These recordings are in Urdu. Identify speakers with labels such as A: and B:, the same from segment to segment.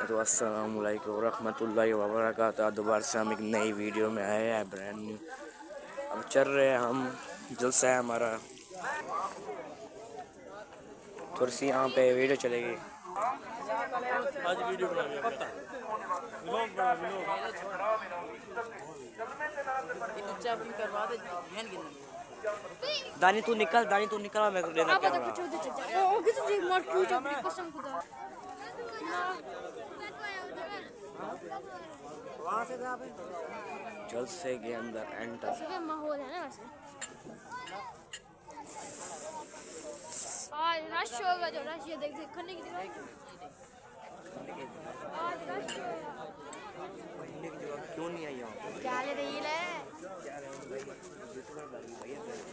A: تو السلام علیکم ورحمۃ اللہ وبرکاتہ. دوبارہ سے ہم ایک نئی ویڈیو میں آئے ہیں, برانڈ نیو. اب چل رہے ہیں ہم, جلسہ ہے ہمارا. تھوڑی سی یہاں پہ ویڈیو چلے گی.
B: آج ویڈیو بنا لیا پتا ولاگ بنا
A: دانی تو نکل, دانی تو نکل, میں لینا کیمرہ. جلسے کے اندر انٹر.
C: ماحول ہے نا ویسے. آج رش ہوگا, جو رش یہ دیکھ کھانے کی جگہ آج رش ہوگا.
A: کیوں نہیں آئی ہوں
C: کیا لے رہی ہے؟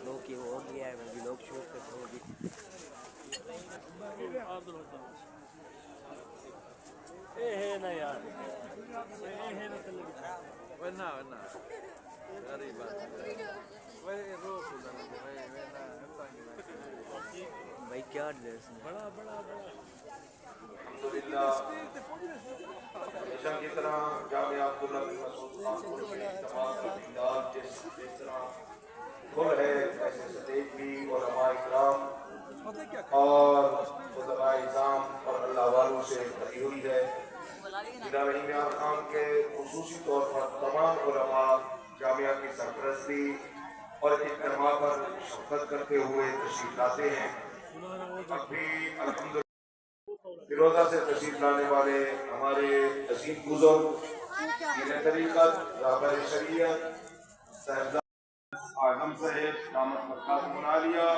A: لوگ کی ہو گیا ہے, لوگ شوٹ کرتے ہوگی.
B: ہے نا یار ہے نا ورنہ
A: بھائی کیا ڈریس ہے,
B: بڑا بڑا بڑا
D: ہمیشہ کی طرح جامعہ عبداللہ بن مسعود خان میں تمام دیندار جس طرح گل ہے, ایسے صدیق بھی, علماء کرام اور خطباء اعظام اور اللہ والوں سے بھری ہوئی ہے. ضلع رحیم یار خان کے خصوصی طور پر تمام علماء جامعہ کی سرپرستی اور اجتماع پر شرکت کرتے ہوئے تشریف لاتے ہیں. اب بھی الحمدللہ فیروزہ سے تشریف لانے والے ہمارے عظیم بزرگ پیر طریقت رہبر شریعت صاحبزادہ اعظم صاحب دامت برکاتہم العالیہ,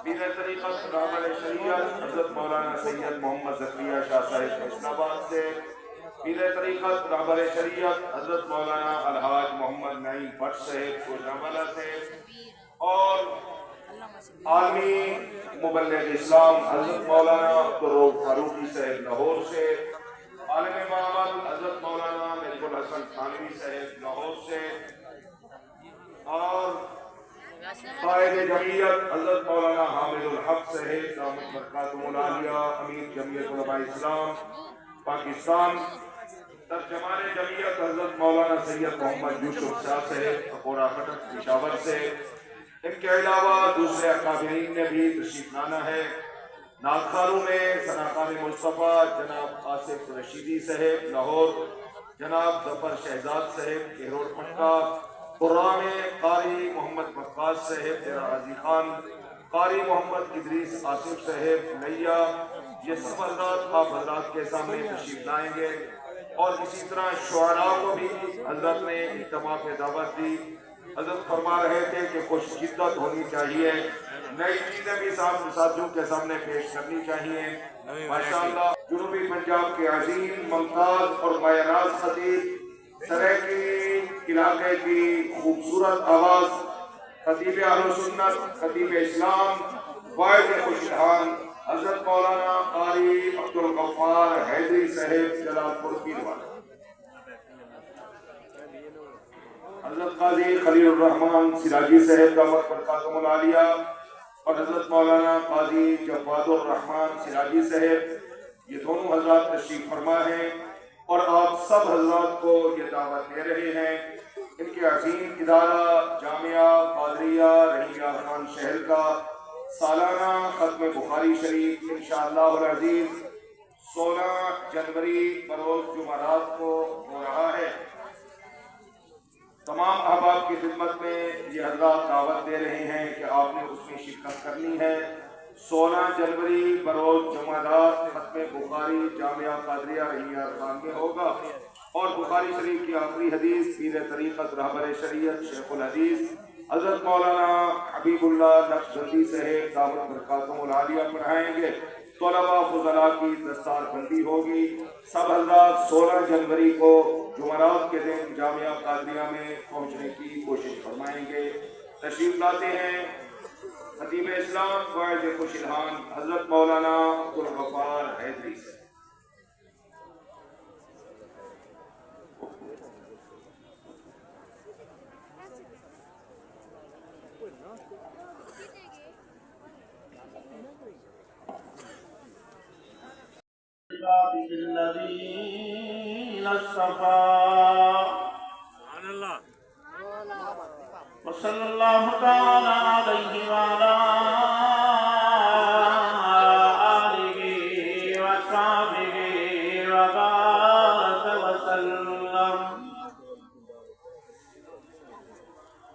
D: پیر طریقت رہبر شریعت حضرت مولانا سید محمد زکریا شاہ صاحب اسلام آباد سے, پیر طریقت رہبر شریعت حضرت مولانا الحاج محمد نعیم بٹ صاحب گوجرانوالہ سے, اور عالمی مبلغ اسلام حضرت مولانا عبدالرؤف فاروقی صاحب لاہور سے, عالم محمد حضرت مولانا ملک الحسن تھانوی صاحب لاہور سے, اور قائد جمعیت حضرت مولانا حامد الحق صاحب دامت برکاتہم العالیہ, امیر جمعیت علماء اسلام پاکستان, ترجمان جمعیت حضرت مولانا سید محمد یوسف شاہ صاحب اکوڑا کٹک پشاور سے. ان کے علاوہ دوسرے اکابرین نے بھی تشریف لانا ہے. ناخوانوں میں ثناخان مصطفیٰ جناب آصف رشیدی صاحب لاہور, جناب ظفر شہزاد صاحب کیروڑ پٹکا, قرآن قاری محمد وقاص صاحب ڈیرہ غازی خان, قاری محمد ادریس آصف صاحب نیا. یہ سب حضرات آپ حضرات کے سامنے تشریف لائیں گے, اور اسی طرح شعراء کو بھی حضرت نے اجتماع پہ دعوت دی. حضرت فرما رہے تھے کہ کچھ شدت ہونی چاہیے, نئی چیزیں بھی ساتھیوں کے سامنے پیش کرنی چاہیے. ماشاءاللہ جنوبی پنجاب کے عظیم ممتاز اور مایراز خطیب, سریکی علاقے کی خوبصورت آواز, خطیب اہل سنت, خطیب اسلام, واعظ خوشحال حضرت مولانا قاری عبدالغفار حیدری صاحب جلال پور پیروالا, حضرت قاضی خلیل الرحمن سراجی صاحب دامت برکاتہم العالیہ, اور حضرت مولانا قاضی جواد الرحمن سراجی صاحب, یہ دونوں حضرات تشریف فرما ہیں اور آپ سب حضرات کو یہ دعوت دے رہے ہیں. ان کے عظیم ادارہ جامعہ قادریہ رحیم یار خان شہر کا سالانہ ختم بخاری شریف انشاءاللہ العزیز 16 جنوری بروز جمعرات کو ہو رہا ہے. تمام احباب کی خدمت میں یہ حضرات دعوت دے رہے ہیں کہ آپ نے اس میں شرکت کرنی ہے. 16 جنوری بروز جمعرات ختم بخاری جامعہ قادریہ رحیم یار خان میں ہوگا, اور بخاری شریف کی آخری حدیث پیر طریقت رہبر شریعت شیخ الحدیث حضرت مولانا حبیب اللہ نقشبندی صاحب دامت برکاتہم العالیہ پڑھائیں گے. طلباء فضلاء کی دستار بندی ہوگی. سب حضرات 16 جنوری کو جمعرات کے دن جامعہ قادریہ میں پہنچنے کی کوشش فرمائیں گے. تشریف لاتے ہیں خطیب اسلام واعظ خوشحال حضرت مولانا عبدالغفار حیدری سے.
E: بالذين اصطفى
B: سبحان اللہ.
E: وصلى الله تعالى عليه وعلى آله وصحبه وبارك وسلم.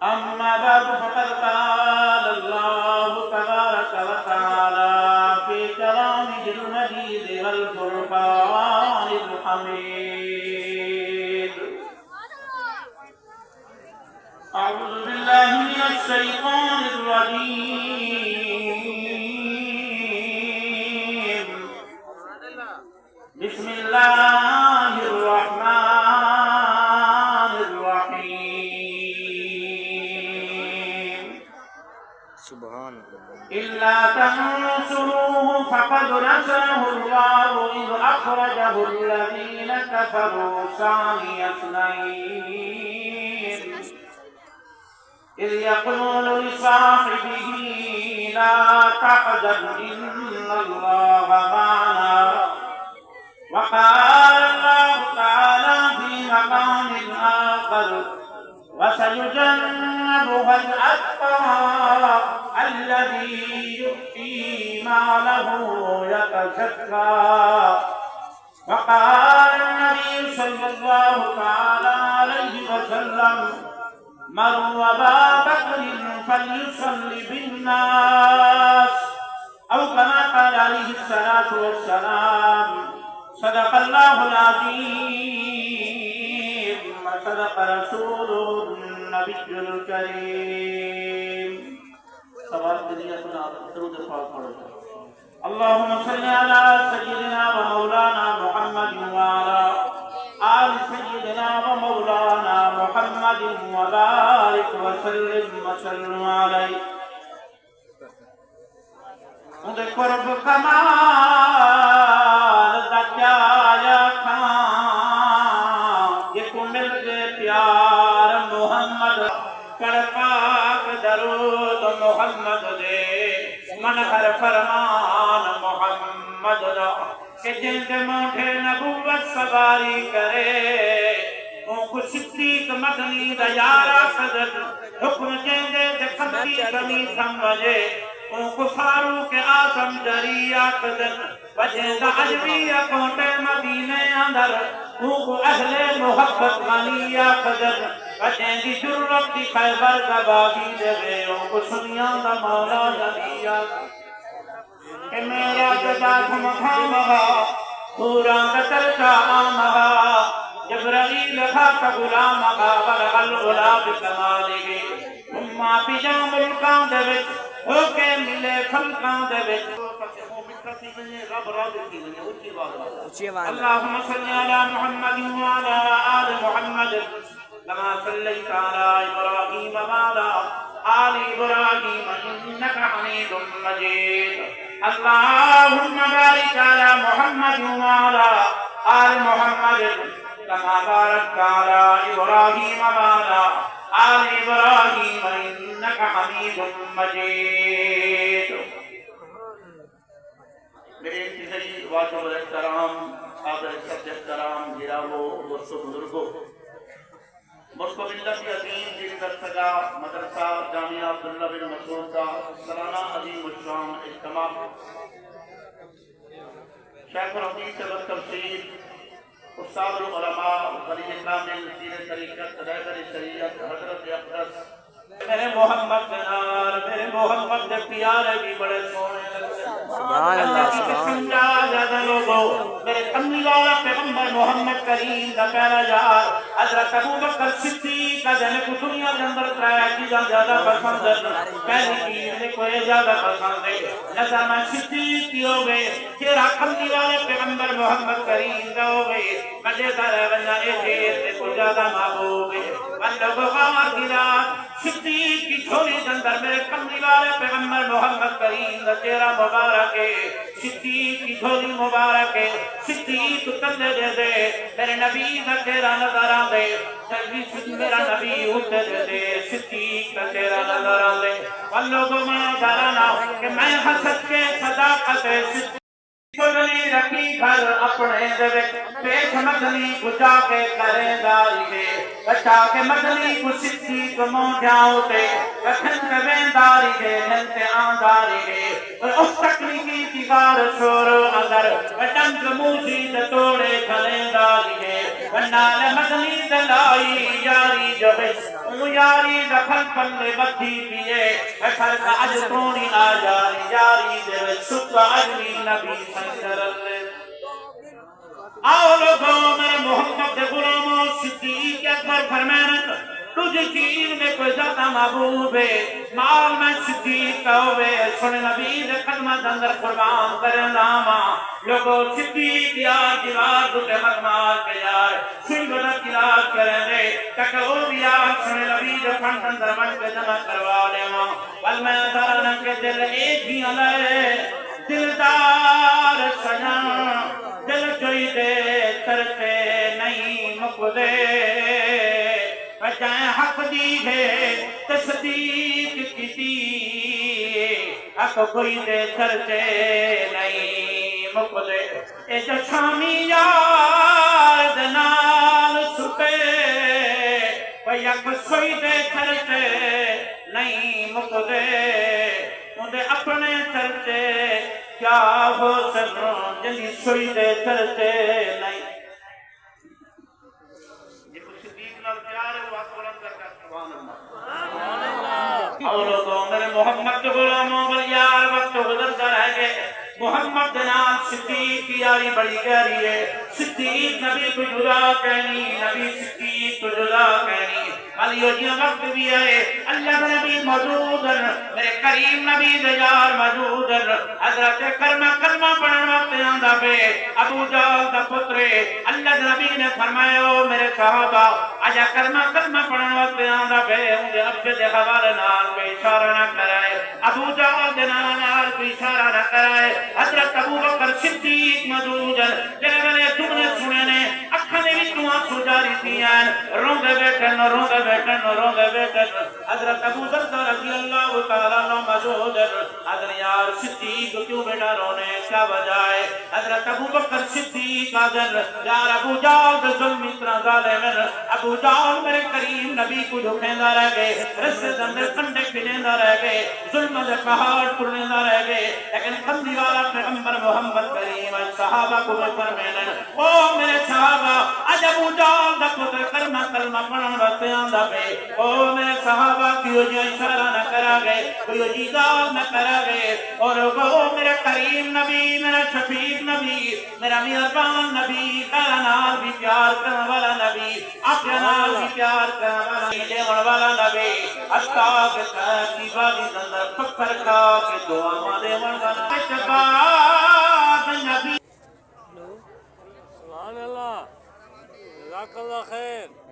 E: أما بعد فقد قال الله تبارك وتعالى في كلامه المجيد والفرقان الحميد. أعوذ بالله من الشيطان الرجيم. بسم الله الرحمن الرحيم.
A: سبحان اللہ.
E: إلا تنصروه فقد نصره الله إذ أخرجه الذين كفروا ثاني اثنين إذ يقول لصاحبه لا تحزن إن الله معنا. وقال الله تعالى في مقام آخر وسيجنبها الأتقى الذي يؤتي ماله يتزكى. وقال النبي صلى الله تعالى عليه وسلم مروا أبا بكر فليصلي بالناس أو كما قال عليه الصلاة والسلام. صدق الله العظيم وصدق رسوله النبي الكريم. اللهم صل على سيدنا ومولانا محمد وعلى آل سيدنا ومولانا محمد وبارك وسلم وسلم عليه. مجھے قرب کمال دا کیا یکھاں یہ کو مل کے پیار محمد کر پاک درود محمد دے من ہر فرمان محمد دا کہ جن کے موٹھے نبوت سواری کرے ان کو صدیق مدنی دا یارا صدر حکم جنگے دے خطی کمی سمجھے ان کو فاروق اعظم جریہ قدر وجہ دا عجبیہ کوٹے مدینے اندر ان کو اہل محبت غنیہ قدر وجہ دی جرت دی خیبر گبابی دے گئے ان کو سنیاں دا مولا جلیہ کہ میرا جداد مخامہا پورا قتل کا آمہا جبرائیل خاک غلامہا بلغ الغلا بکمالے امہ پی جام ملکان دے وچ ہو کے ملے خلقان دے وچ اللہم صلی علی محمد وعلی آل محمد كما صليت على إبراهيم وعلى آل إبراهيم إنك حميد مجيد. اللهم بارك على محمد وعلى آل محمد كما باركت على إبراهيم وعلى آل إبراهيم إنك حميد مجيد. میرے انتظاری واجب الاحترام قابل سب احترام جنابو دوستو بزرگو مجھ کو ملت عظیم دین درسگا مدرسہ جامعہ عبداللہ بن مسعود کا سالانہ عظیم الشان اجتماع شیخ الحدیث والتفسیر استاد العلماء ولی کامل دین طریقت رہبر شریعت حضرت اقدس میرے محمد بنار میرے محمد دے پیارے بھی بڑے سونے لگتے
A: سبحان اللہ. سبحان
E: میرے کملی والا پیغمبر محمد کریم دا پیارا یار حضرت ابوبکر صدیق کا جن کو دنیا کے اندر ترایا چیزاں زیادہ پسند ہے پہلی چیز نے کوئی زیادہ پسند ہے نظامہ صدیق کی ہو گئے تیرا کملی والے پیغمبر محمد کریم دا ہو گئے مجھے سارے بنیا چیز نے کوئی زیادہ محبوب ہے بندہ بغار کی رات صدیق کی چھوڑی جندر میرے کملی والے پیغمبر محمد کریم دا تیرا مبارک ہے صدیق کی جھولی مبارک ہے صدیق تندے دے دے میرے نبی دا تیرا نظر آن دے میرا نبی ہوتے دے دے صدیق دا تیرا نظر آن دے واللوگوں میں دارانا کہ میں حسد کے صداقت سنی رکھی گھر اپنے دے پیش مدنی کو جا کے کریں داری دے بچا کے مدنی کو صدیق موں جاؤ تے رکھن کے بینداری دے نلتے آنداری دے اس تکنیکی کی گار شور اگر ڈنگ موزی توڑے کھلیں داری دے ونال مدنی دلائی یاری جو ہے یاری دخل پلے بدھی پیے اکھر کا عج تونی آجاری یاری دے سکا عجلی نبی سنگر اللہ آؤ لوگوں میرے محمد غلاموں صدیق اکبر فرمانت تجھے چیز میں کوئی زیادہ محبوب ہے مال میں صدیق کا ہوئے سن نبی دے قدمہ اندر قربان کریں لاما لوگوں صدیق یار دیوار دوتے مقمار کے یار سن گنا کلاس کریں دے تک وہ بھی یار سن نبی دے پھنٹ اندر مجھ کے جمع کروا لے ماں بل میں دارنا کے دل ایک بھی علیہ دلدار سجان دل جوئی دے ترتے نہیں مقدے بجائیں حق دی ہے تصدیق کی دی حق کوئی دے ترتے نہیں مقدے اے جو شامی یار دنال سپے یک سوئی دے ترتے نہیں مقدے مجھے اپنے چرچے کیا ہو سکوں جنہی سوئی دے چرچے نہیں یہ کچھ صدیق نال پیار ہے وہ آپ بلند کرتا سبحان اللہ اور لوگوں میرے محمد غلاموں بل یار وقت گزرتا رہ گئے محمد نام صدیق کی یاری بڑی گہری ہے صدیق نبی کو جدا کہنی نبی صدیق کو جدا کہنی علیہ جی وقت بھی ہے اللہ نبی موجود میرے کریم نبی دیار موجود حضرت کلمہ پڑھن وقت آندا پہ ابو جہل دا پترے اللہ نبی نے فرمایا میرے صحابہ آجا کلمہ پڑھن وقت آندا پہ مجھے ابے دے حوالے نال کوئی اشارہ نہ کرائے ابو جہل دے نال کوئی اشارہ نہ کرائے حضرت ابو بکر صدیق موجود جڑے میں جملے سنے نے اکھاں دے وچوں آنسو جاری تھیاں روندے بیٹھن حضرت ابو ذر رضی اللہ تعالیٰ عنہ موجود حضرت یار صدیق کیوں بیٹا رونے کیا وجہ ہے حضرت ابو بکر صدیق حضر یار ابو جہل ظلم اتنا ظالم ابو جہل میرے کریم نبی کو دھوکھیندہ رہ گئے رسے دندر کنڈے پھیلیندہ رہ گئے ظلم دے پہاڑ ٹرلیندہ رہ گئے لیکن قندی والا پیغمبر محمد کریم صحابہ کو فرمائیں او میرے صحابہ اج ابو جہل دا پتر کلمہ پڑھن وقت آندا پے او میرے صحابہ کیوں جو اشارہ نہ کرا گئے کوئی جیدال نہ کرا گئے اور وہ میرے کریم نبی میرا شفیق نبی میرا مہربان نبی کائنات بھی پیار کرنے والا نبی آخرات بھی پیار کرنے والا دیون والا نبی اشتاق کی بادی اندر پکھر کھا کے دعا ماں دیون والا اتباع نبی
B: سبحان اللہ جزاک اللہ خیر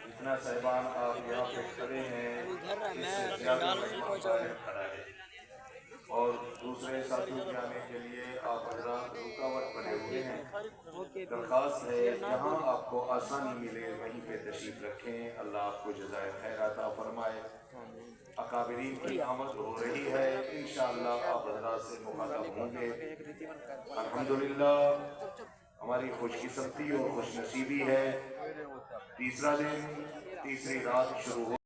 D: اتنا صاحبان آپ یہاں پہ کھڑے ہیں اس سے زیادہ کھڑا ہے اور دوسرے ساتھیوں کے آنے کے لیے آپ حضرات رکاوٹ بنے ہوئے ہیں درخواست ہے یہاں آپ کو آسانی ملے وہیں پہ تشریف رکھیں اللہ آپ کو جزائے خیر عطا فرمائے اکابرین کی آمد ہو رہی ہے انشاءاللہ آپ حضرات سے مخاطب ہوں گے الحمدللہ ہماری خوش قسمتی اور خوش نصیبی ہے تیسرا دن تیسری رات شروع ہو